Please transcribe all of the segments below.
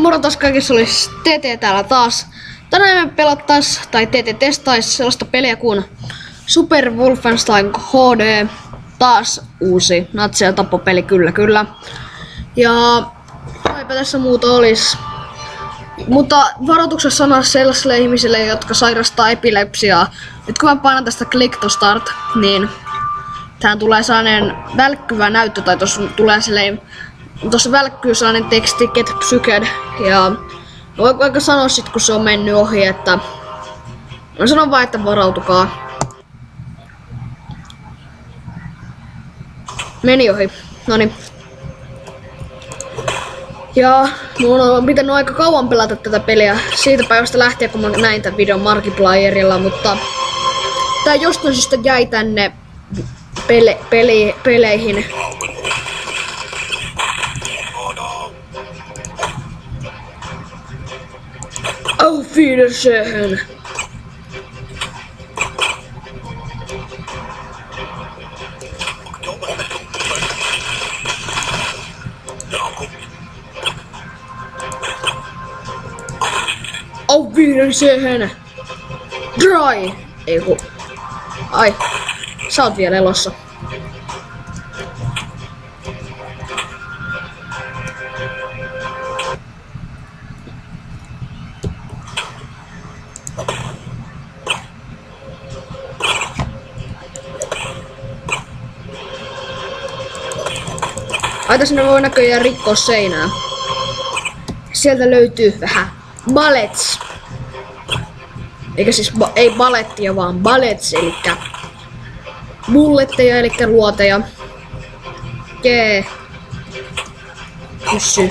Moro taas kaikissa, olisi TT täällä taas. Tänään me pelattais, tai TT testais sellaista peliä kuin Super Wolfenstein HD. Taas uusi natsi- ja tappopeli, kyllä. Ja eipä tässä muuta olis. Mutta varoituksessa sanoa sellaisille ihmisille, jotka sairastaa epilepsiaa. Nyt kun mä painan tästä click to start, niin tähän tulee sellainen välkkyvä näyttö, tai tuossa välkkyy sellainen teksti get psyked, ja voiko sanoa sit kun se on mennyt ohi, että mä sanon vaan, että varautukaa. Meni ohi, noniin. Ja mun on pitänyt aika kauan pelata tätä peliä siitä päivästä lähtien, kun mä näin tämän videon Markiplierilla, mutta tää jostain syystä jäi tänne peleihin. Auf Wiedersehen! Auf Wiedersehen! Dry! Eiku. Ai. Sä oot vielä elossa. Ai tässä ne voi näköjään rikkoa seinää. Sieltä löytyy vähän bullets. Eikä siis ei balettia vaan bullets, elikkä bulletteja, elikkä luoteja. Jee. Pyssy.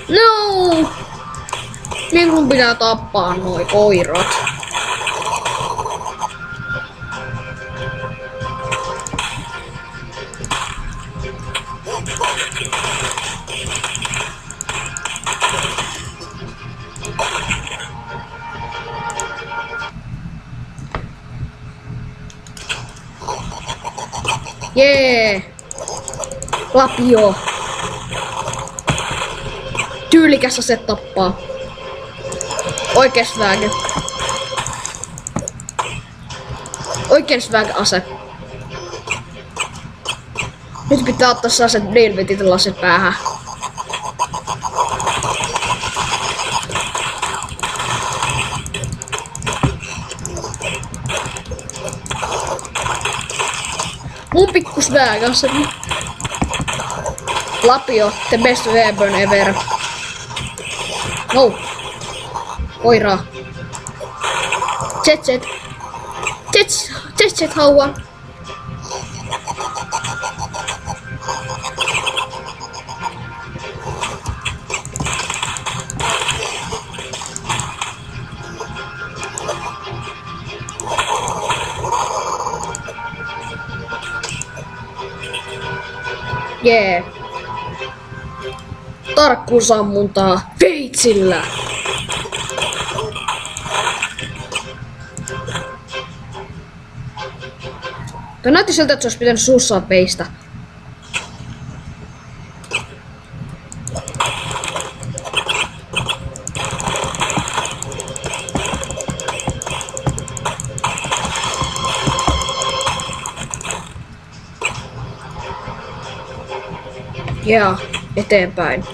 No! Niin kun pitää tappaa noi koirat. Jee! Lapio! Tyylikäs ase tappaa. Oikein swag. Oikein swag ase. Nyt pitää ottaa sellaiset Drillbitit lasit päähän. Mun pikku swag ase. Lapio, the best weapon ever. No. Koiraa. Jet haua. Jee. Tarkkuusammuntaa veitsillä. Tämä näytti siltä, että se olisi pitänyt suussaan peistä. Ja eteenpäin.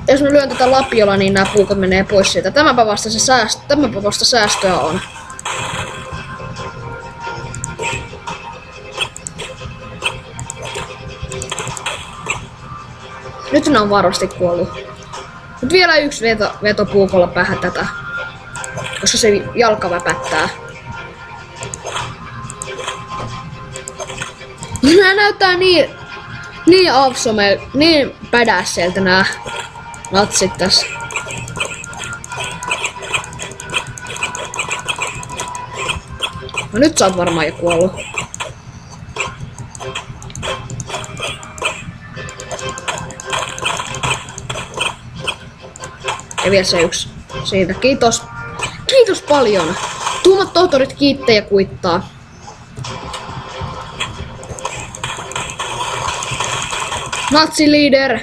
Jos mä lyön tätä lapiolla, niin nämä puukot menee pois sieltä. Tämäpä vasta säästöä on. Nyt ne on varmasti kuollut. Nyt vielä yksi veto puukolla päähän tätä. Koska se jalka väpättää. Nää näyttää niin awesome, niin badass-seltä nää natsit tässä. No nyt sä oot varmaan jo kuollut. Ja vielä se yksi. Siitä. Kiitos. Kiitos paljon. Tuumat tohtorit kiittää ja kuittaa. Nazi-leader.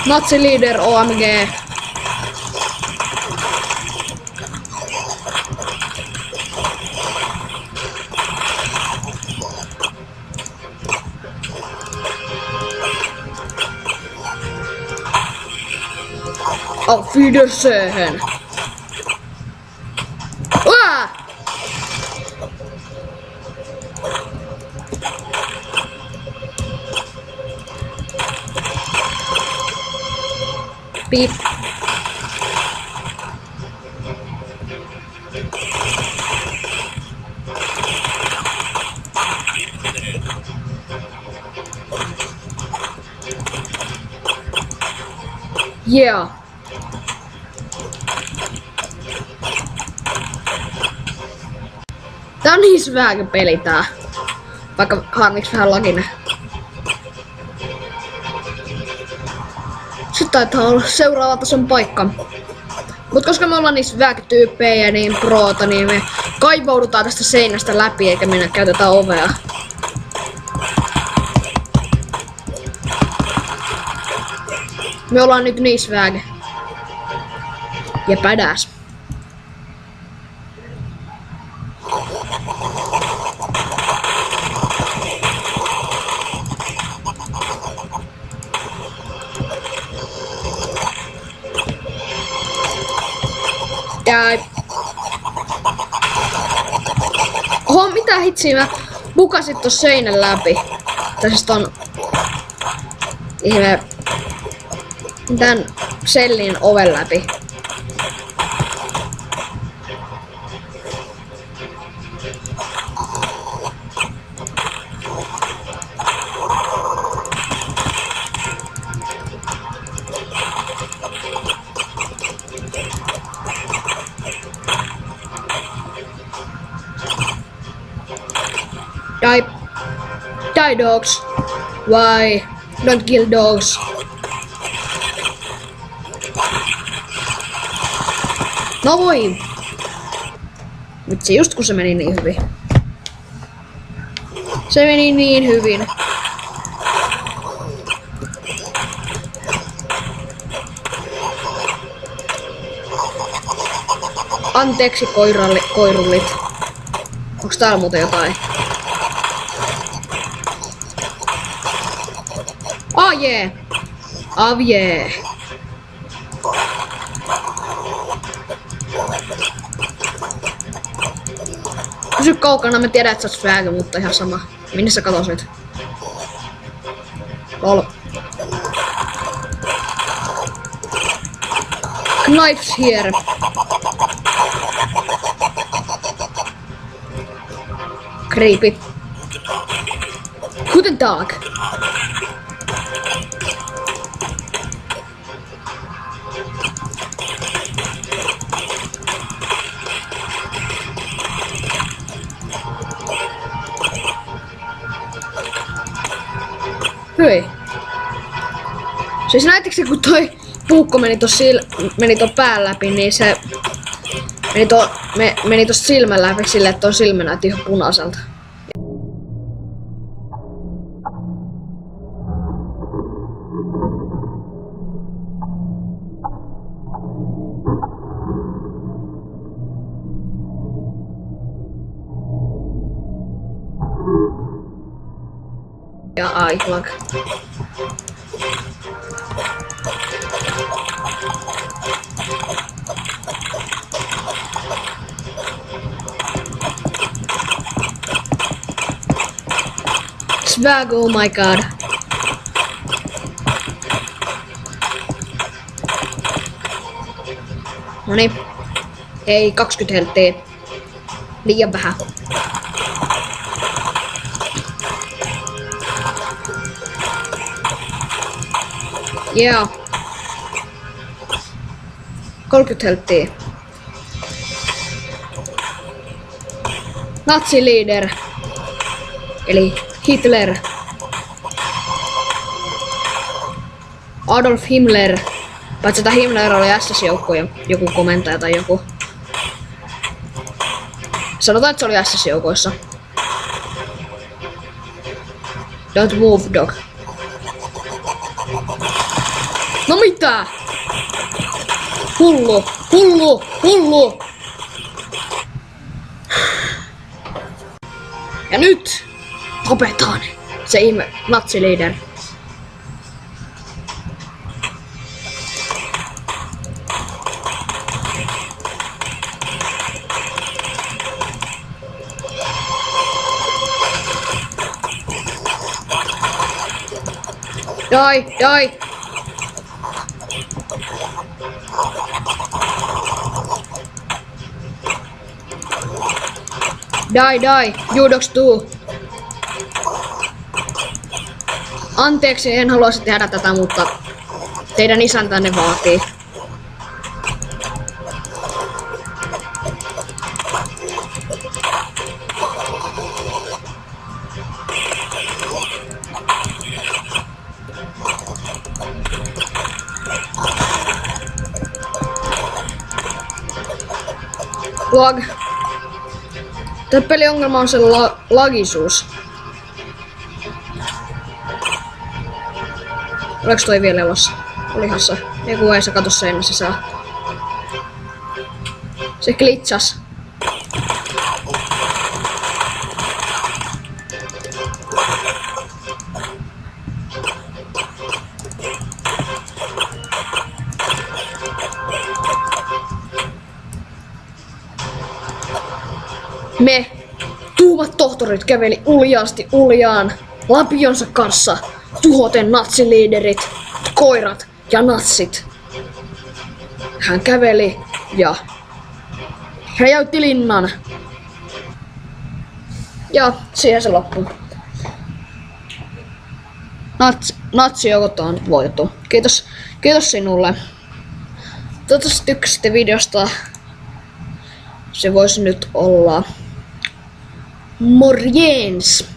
Nazi-leader OMG. Auf Wiedersehen. Uah! Piip. Yeah. Tää on niin syvääkin peli tää. Vaikka harmiks vähän laginen. Sitten taitaa olla seuraava tason paikka. Mut koska me ollaan niin syvääkin tyyppejä ja niin proota, niin me kaivaudutaan tästä seinästä läpi eikä mennä käytetä ovea. Me ollaan nyt niin syvääkin. Ja badass. Oho, mitä hitsiä, mä bukasin tossa seinän läpi. Tai siis ton ihme tän sellin oven läpi. Die dogs. Why? Don't kill dogs. No voi. Vitsi, just kun se meni niin hyvin. Se meni niin hyvin. Anteeksi koirullit. Onks täällä muuten jotain? Oh yeah! Oh yeah! Pysy kaukana, mä tiedän, että sä oot swag, mutta ihan sama. Minne sä katosit? Lol. Knives here. Creepy. Guten Tag. Hyi. Siis näettekö kun toi puukko meni ton pään läpi, niin se meni tosta silmän läpi silleen, että ton silmä näytti ihan punaiselta. Ja aiklak. Swag, oh my god. Noniin. Ei, 20 helttiä. Liian vähän. Yeah. 30 helttiä. natsiliider, eli Hitler, Adolf Himmler, paitsi että Himmler oli SS-joukkojen joku komentaja tai joku. Sanotaan, että se oli SS-joukoissa. Don't move, dog. No mitä? Hullu, hullu, hullu! Ja nyt tapetaan se ihme natsiliider. Die, die! Die, you dogs too. Anteeksi, en haluaisi tehdä tätä, mutta teidän isäntänne vaatii. Lag. Tää peliongelma on se lagisuus. Oleks toi vielä elossa? Olihan se. Eiku ei se kato seinä sisään. Se glitchas. Me, tuumat tohtorit, käveli uljaasti uljaan lapionsa kanssa tuhoten natsiliiderit, koirat ja natsit. Hän käveli ja räjäytti linnan. Ja siihen se loppui. Natsijoukot on voitettu. Kiitos sinulle. Toivottavasti tykkäsitte videosta. Se voisi nyt olla morjens!